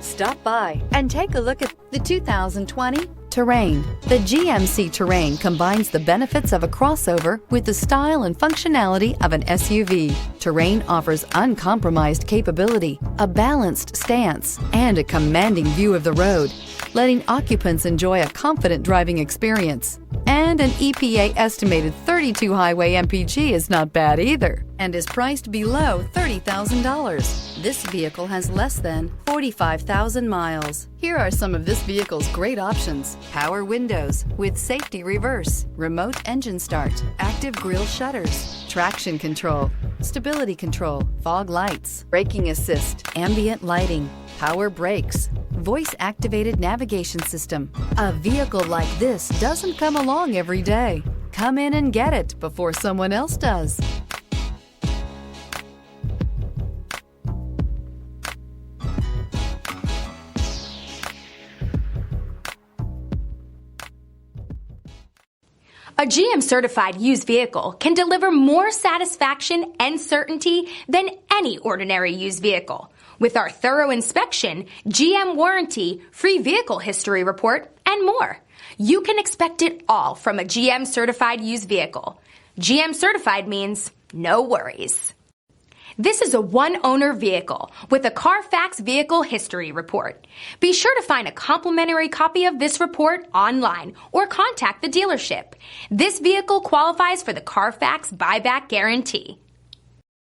Stop by and take a look at the 2020 Terrain. The GMC Terrain combines the benefits of a crossover with the style and functionality of an SUV. Terrain offers uncompromised capability, a balanced stance, and a commanding view of the road, letting occupants enjoy a confident driving experience. And an EPA estimated 32 highway MPG is not bad either, and is priced below $30,000. This vehicle has less than 45,000 miles. Here are some of this vehicle's great options: power windows with safety reverse, remote engine start, active grille shutters, traction control, stability control, fog lights, braking assist, ambient lighting, power brakes, voice-activated navigation system. A vehicle like this doesn't come along every day. Come in and get it before someone else does. A GM-certified used vehicle can deliver more satisfaction and certainty than any ordinary used vehicle. With our thorough inspection, GM warranty, free vehicle history report, and more. You can expect it all from a GM-certified used vehicle. GM-certified means no worries. This is a one-owner vehicle with a Carfax Vehicle History Report. Be sure to find a complimentary copy of this report online or contact the dealership. This vehicle qualifies for the Carfax Buyback Guarantee.